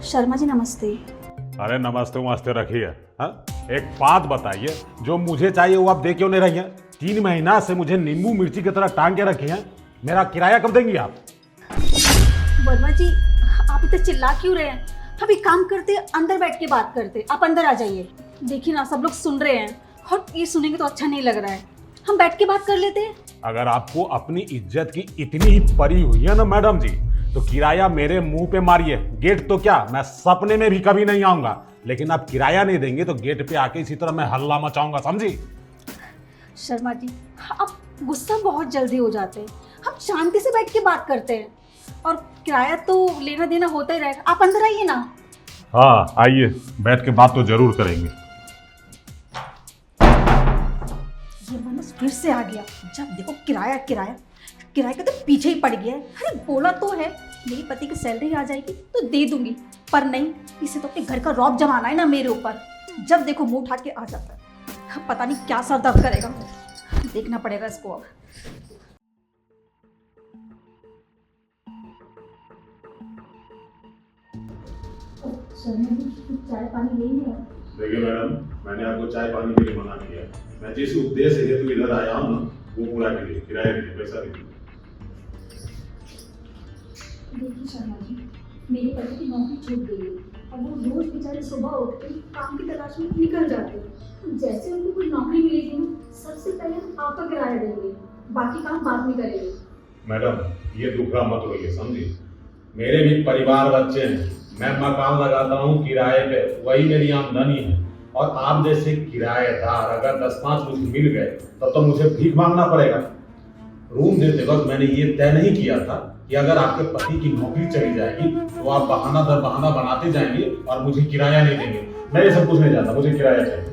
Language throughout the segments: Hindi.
शर्मा जी नमस्ते। अरे नमस्ते वमस्ते रखिए। हाँ, एक बात बताइए, जो मुझे चाहिए वो आप दे क्यों नहीं रही हैं? 3 महीना से मुझे नींबू मिर्ची की तरह टांग के रखी हैं। मेरा किराया कब देंगी आप? वर्मा जी आप इतना चिल्ला क्यों रहे हैं? हम एक काम करते, अंदर बैठ के बात करते। आप अंदर आ जाइए। देखिए ना, सब लोग सुन रहे हैं और ये सुनेंगे तो अच्छा नहीं लग रहा है। हम बैठ के बात कर लेते हैं। अगर आपको अपनी इज्जत की इतनी ही परी हुई है ना मैडम जी, तो किराया मेरे मुंह पे मारिए। गेट तो क्या, मैं सपने में भी कभी नहीं आऊंगा। लेकिन आप किराया नहीं देंगे तो गेट पे आके इसी तरह मैं हल्ला मचाऊंगा, समझी? शर्मा जी आप गुस्सा बहुत जल्दी हो जाते हैं। हम शांति से बैठ के बात करते हैं और किराया तो लेना देना होता ही रहेगा। आप अंदर आइए ना। हाँ आइए, बैठ के बात तो जरूर करेंगे। ये मनोज फिर से आ गया। जब देखो किराया किराया किराया का तो पीछे ही पड़ गया है। अरे बोला तो है मेरी पति की सैलरी आ जाएगी तो दे दूंगी, पर नहीं, इसे तो अपने घर का रौब जमाना है ना मेरे ऊपर। जब देखो मुंह उठा के आ जाता है। अब पता नहीं क्या सर दर्द करेगा, देखना पड़ेगा इसको अब। चाय पानी ले लिया? देखिए मैडम, मैंने आपको चाय पानी के लिए मना किया है। मैं जिस उद्देश्य से तो इधर आया हूँ ना, वो पूरा कीजिए। किराया दीजिए, पैसा दीजिए। देखिए शर्मा जी, मेरे पति की नौकरी छूट गई है और वो रोज बेचारे सुबह उठ के काम की तलाश में निकल जाते हैं। तो जैसे उनको कोई नौकरी मिलेगी ना, सबसे पहले हम आपका किराया देंगे, बाकी काम बाद में करेंगे। मैडम ये दुखड़ा मत होइए, समझी? मेरे भी परिवार बच्चे हैं। मैं मकान लगाता हूँ किराए पे, वही मेरी आमदनी है। और आप जैसे किराएदार अगर 10-5 मुझे मिल गए तब तो मुझे भीख मांगना पड़ेगा। रूम देते वक्त मैंने ये तय नहीं किया था कि अगर आपके पति की नौकरी चली जाएगी तो आप बहाना दर बहाना बनाते जाएंगे और मुझे किराया नहीं देंगे। मैं ये सब कुछ नहीं जानता, मुझे किराया चाहिए।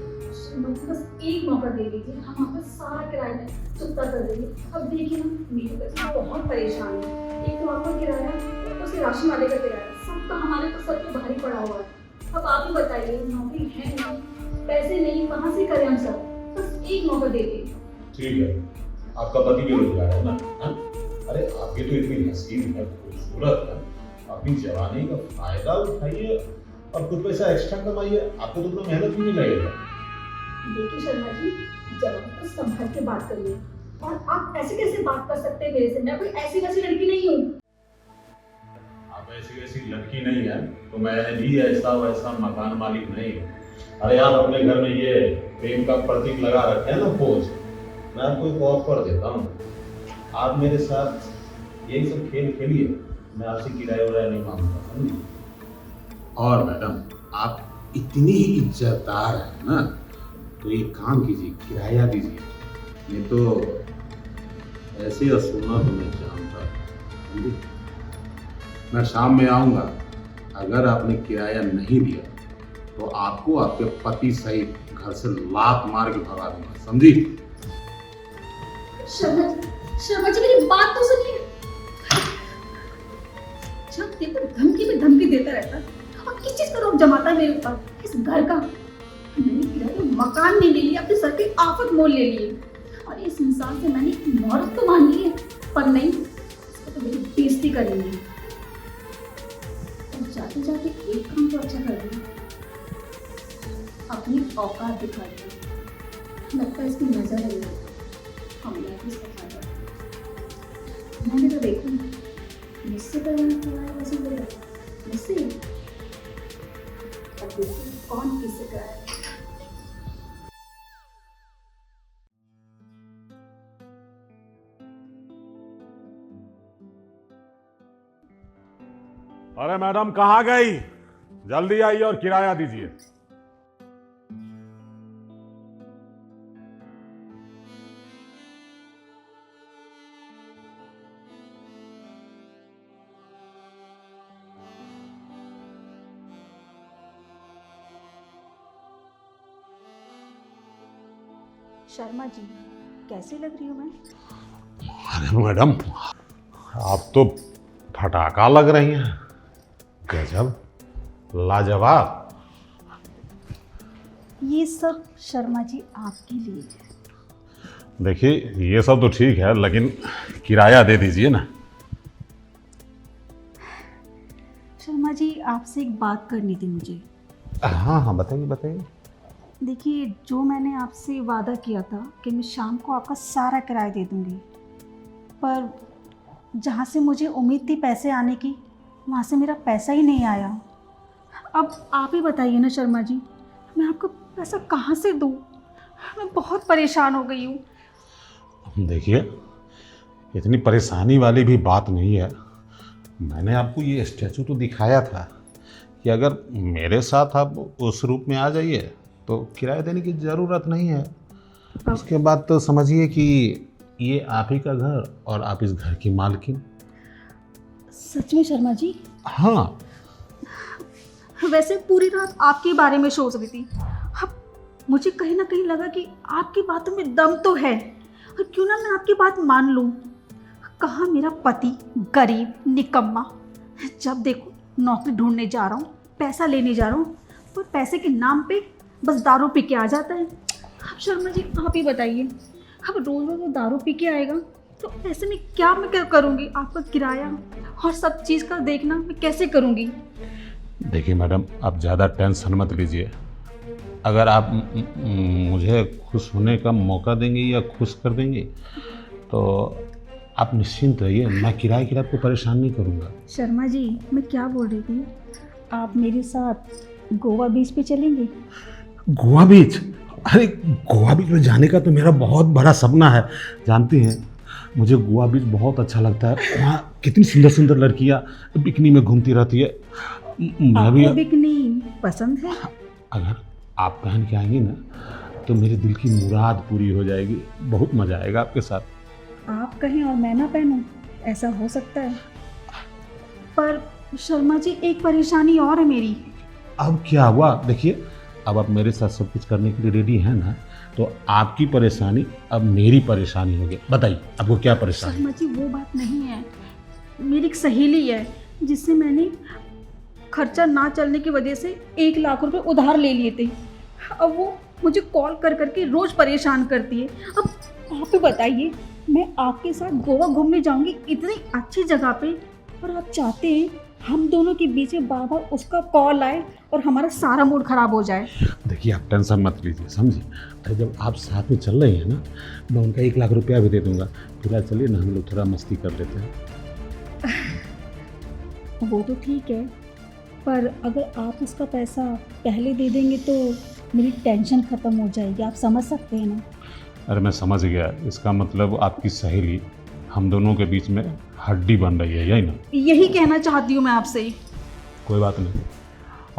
बस एक मौका दे दीजिए, हम आपका सारा किराया चुकता कर देंगे। अब देखिए ना, मेरे बच्चे बहुत परेशान है। एक तो आपका किराया, ऊपर से राशन वाले का किराया, सबका हमारे तो सर पे भारी पड़ा हुआ है। अब आप ही बताइए, नौकरी है नहीं, पैसे नहीं, कहाँ से करें हम सब? बस एक मौका दे दीजिए। ठीक है, आपका पति भी रोजगार है ना? हाँ? अरे आपकी तो इतनी हसीन है, खूबसूरत है, अपनी जवानी का फायदा उठाइए और कुछ पैसा एक्स्ट्रा कमाइए। आपको तो उतना मेहनत भी नहीं लगेगा। देखिए शर्मा जी, जब आप संभल के बात करिए। और आप ऐसे कैसे बात कर सकते हैं मेरे से? मैं कोई ऐसी वैसी लड़की नहीं हूँ। आप ऐसी वैसी लड़की नहीं है तो मैं भी ऐसा वैसा मकान मालिक नहीं हूँ। अरे आप अपने घर में ये प्रेम का प्रतीक लगा रखे हैं ना, पोज, मैं आपको एक ऑफर देता हूँ। आप मेरे साथ यही सब खेल खेलिए, मैं आपसे किराया उराया नहीं मांगूंगा, समझिए? और मैडम आप इतनी ही इज्जतदार है ना, तो ये काम कीजिए, किराया दीजिए। नहीं तो ऐसे सोना तो मैं जानता, समझिए? मैं शाम में आऊँगा, अगर आपने किराया नहीं दिया तो आपको आपके पति सहित घर से लात मार के भगा दूंगा, समझी? शर्मा जी मेरी बात तो सुनिए। जब देखो धमकी पे धमकी देता रहता है और किस चीज का रोक जमाता है मेरे ऊपर, इस घर का। मैंने किराए मकान नहीं ले लिया, अपने सर पे आफत मोल ले लिए। और इस इंसान से मैंने एक मौत तो मान ली है, पर नहीं, इसको तो मेरी बेइज्जती करेंगे। और जाते जाते एक काम तो अच्छा कर दिया, अपनी औकात दिखा दी। लगता है इसकी नजर है, हमने इसका फायदा। मैंने तो देखा मुझसे कराया, वैसे बोला मुझसे। अब देखिए कौन किससे कराया। अरे मैडम कहाँ गई? जल्दी आइए और किराया दीजिए। शर्मा जी कैसी लग रही हूँ मैं? अरे मैडम आप तो फटाका लग रही हैं, गजब, लाजवाब। ये सब शर्मा जी आपके लिए है। देखिए ये सब तो ठीक है, लेकिन किराया दे दीजिए ना। शर्मा शर्मा जी, आपसे एक बात करनी थी मुझे। हाँ हाँ, बताइए बताइए। देखिए, जो मैंने आपसे वादा किया था कि मैं शाम को आपका सारा किराया दे दूँगी, पर जहाँ से मुझे उम्मीद थी पैसे आने की, वहाँ से मेरा पैसा ही नहीं आया। अब आप ही बताइए ना शर्मा जी, मैं आपको पैसा कहाँ से दूँ? मैं बहुत परेशान हो गई हूँ। देखिए, इतनी परेशानी वाली भी बात नहीं है। मैंने आपको ये स्टैचू तो दिखाया था कि अगर मेरे साथ आप उस रूप में आ जाइए तो किराया देने की ज़रूरत नहीं है। उसके बाद तो समझिए कि ये आप ही का घर और आप इस घर की मालकिन। सच में शर्मा जी? हाँ। वैसे पूरी रात आपके बारे में सोच रही थी। अब मुझे कहीं ना कहीं लगा कि आपकी बातों में दम तो है, और क्यों ना मैं आपकी बात मान लूं। कहाँ मेरा पति गरीब निकम्मा, जब देखो नौकरी ढूंढने जा रहा हूँ, पैसा लेने जा रहा हूँ, पर पैसे के नाम पे बस दारू पी के आ जाता है। अब शर्मा जी आप ही बताइए, अब रोज रोज वो दारू पी के आएगा तो ऐसे में क्या करूँगी? आपका किराया और सब चीज़ का देखना मैं कैसे करूँगी? देखिए मैडम, आप ज़्यादा टेंशन मत लीजिए। अगर आप मुझे खुश होने का मौका देंगे या खुश कर देंगे तो आप निश्चिंत रहिए, मैं किराए की आपको परेशान नहीं करूँगा। शर्मा जी, मैं क्या बोल रही थी, आप मेरे साथ गोवा बीच पे चलेंगे? गोवा बीच? अरे गोवा बीच में जाने का तो मेरा बहुत बड़ा सपना है। जानती हैं, मुझे गोवा बीच बहुत अच्छा लगता है। वहाँ कितनी सुंदर सुंदर लड़कियाँ बिकनी में घूमती रहती है। मैं भी। आपको बिकनी पसंद है? अगर आप पहन के आएंगी ना तो मेरे दिल की मुराद पूरी हो जाएगी। बहुत मज़ा आएगा आपके साथ। आप कहें और मैं ना पहनूं, ऐसा हो सकता है? पर शर्मा जी, एक परेशानी और है मेरी। अब क्या हुआ? देखिए, अब आप मेरे साथ सब कुछ करने के लिए रेडी हैं ना, तो आपकी परेशानी अब मेरी परेशानी हो गई। बताइए आपको क्या परेशानी? शर्मा जी, वो बात नहीं है। मेरी एक सहेली है जिससे मैंने खर्चा ना चलने की वजह से 1 लाख रुपए उधार ले लिए थे। अब वो मुझे कॉल कर करके रोज़ परेशान करती है। अब आप ही बताइए, मैं आपके साथ गोवा घूमने जाऊंगी इतनी अच्छी जगह पे, और आप चाहते हैं हम दोनों के बीच में बार बार उसका कॉल आए और हमारा सारा मूड खराब हो जाए। देखिए, आप टेंशन मत लीजिए, समझिए। अरे जब आप साथ में चल रही हैं ना, मैं उनका 1 लाख रुपया भी दे दूंगा। फिलहाल चलिए ना, हम लोग थोड़ा मस्ती कर लेते हैं। वो तो ठीक है, पर अगर आप उसका पैसा पहले दे देंगे तो मेरी टेंशन ख़त्म हो जाएगी। आप समझ सकते हैं ना? अरे मैं समझ गया, इसका मतलब आपकी सहेली हम दोनों के बीच में हड्डी बन रही है, यही ना? यही कहना चाहती हूँ मैं आपसे। कोई बात नहीं,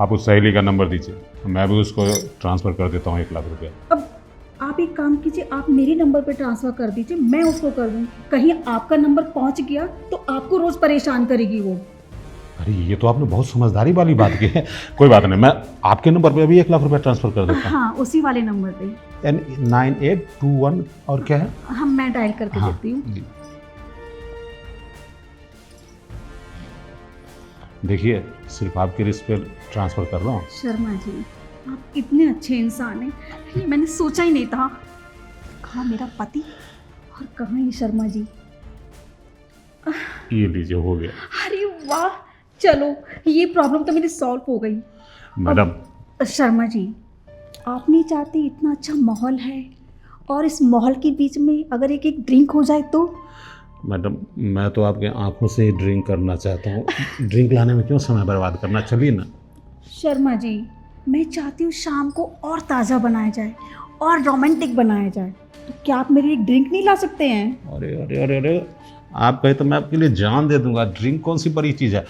आप उस सहेली का नंबर दीजिए, मैं भी उसको ट्रांसफ़र कर देता हूँ 1 लाख रुपया। अब आप एक काम कीजिए, आप मेरे नंबर पे ट्रांसफ़र कर दीजिए, मैं उसको कर दूँ। कहीं आपका नंबर पहुँच गया तो आपको रोज़ परेशान करेगी वो। अरे ये तो आपने बहुत समझदारी वाली बात की है। कोई बात नहीं, मैं आपके नंबर पे अभी 1 लाख रुपया ट्रांसफ़र कर देता हूँ। हाँ, उसी वाले नंबर पे। 9821 और क्या है? हाँ, मैं डायल करके हाँ, देती हूँ। जी। देखिए, सिर्फ आपके रिस्क पे ट्रांसफ़र कर रहा हूँ। शर्मा जी, आप इतने अच्छे इंसान हैं, ये मैंने सोचा ही नहीं था। कहाँ मेरा पति और कहाँ ये शर्मा जी। ये लीजिए, हो गया। अरे वाह, चलो ये प्रॉब्लम तो मेरी सॉल्व हो गई। मैडम, शर्मा जी, आप नहीं चाहती, इतना अच्छा माहौल है और इस माहौल के बीच में अगर एक एक ड्रिंक हो जाए तो? मैडम, मैं तो आपके आंखों से ही ड्रिंक करना चाहता हूँ। ड्रिंक लाने में क्यों समय बर्बाद करना, चलिए ना। शर्मा जी, मैं चाहती हूँ शाम को और ताज़ा बनाया जाए और रोमांटिक बनाया जाए, तो क्या आप मेरी एक ड्रिंक नहीं ला सकते हैं? अरे अरे अरे अरे, आप कहे तो मैं आपके लिए जान दे दूंगा। ड्रिंक कौन सी बड़ी चीज़ है।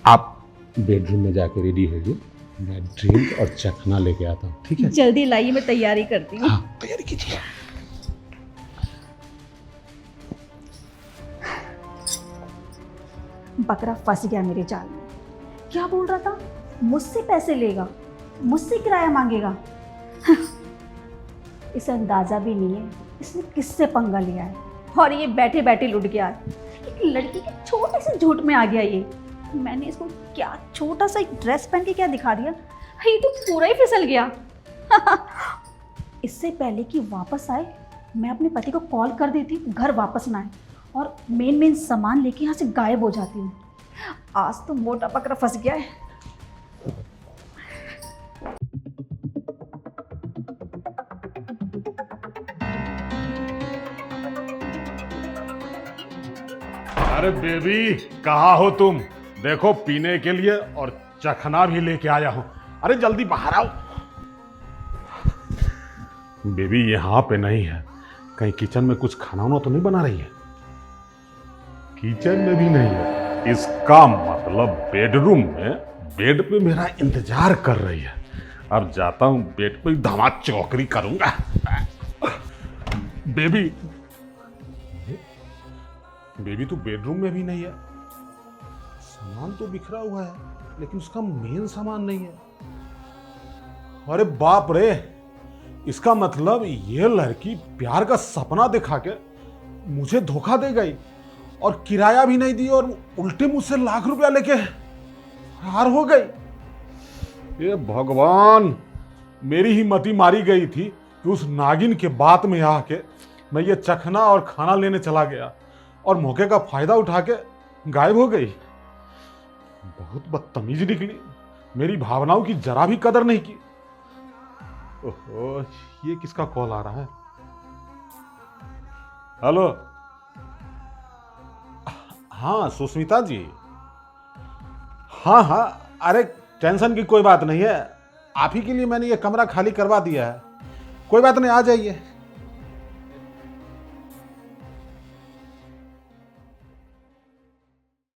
आप बेडरूम में जाके रेडी होइए, मैं ड्रिंक और चखना लेके आता हूँ, ठीक है? जल्दी लाइए, मैं तैयारी करती हूँ। हाँ, तैयारी कीजिए। बकरा फंस गया मेरे जाल में। क्या बोल रहा था, मुझसे पैसे लेगा, मुझसे किराया मांगेगा। इसे अंदाजा भी नहीं है इसने किससे पंगा लिया है, और ये बैठे बैठे लुट गया है। एक लड़की के छोटे से झूठ में आ गया ये। मैंने इसको क्या छोटा सा एक ड्रेस पहन के क्या दिखा दिया, ये तो पूरा ही फिसल गया। इससे पहले कि वापस आए, मैं अपने पति को कॉल कर देती घर वापस ना आए और मेन सामान लेके यहाँ से गायब हो जाती हूँ। आज तो मोटा बकरा फंस गया है। अरे बेबी, कहाँ हो तुम? देखो पीने के लिए और चखना भी लेके आया हूं। अरे जल्दी बाहर आओ। बेबी यहाँ पे नहीं है, कहीं किचन में कुछ खाना वाना तो नहीं बना रही है? किचन में भी नहीं है, इसका मतलब बेडरूम में बेड पे मेरा इंतजार कर रही है। अब जाता हूं बेड पे धमाक चौकरी करूंगा। बेबी, बेबी तो बेडरूम में भी नहीं है। सामान तो बिखरा हुआ है, लेकिन उसका मेन सामान नहीं है। अरे बाप रे, इसका मतलब ये लड़की प्यार का सपना दिखा के मुझे धोखा दे गई और किराया भी नहीं दी और उल्टे मुझसे लाख रुपया लेके फरार हो गई। ये भगवान, मेरी ही मति मारी गई थी कि उस नागिन के बात में आके मैं ये चखना और खाना लेने चला गया और मौके का फायदा उठा के गायब हो गई। बहुत बदतमीज निकली, मेरी भावनाओं की जरा भी कदर नहीं की। ओहो, ये किसका कॉल आ रहा है? हेलो, हाँ सुस्मिता जी। हाँ हाँ, अरे टेंशन की कोई बात नहीं है, आप ही के लिए मैंने ये कमरा खाली करवा दिया है। कोई बात नहीं, आ जाइए।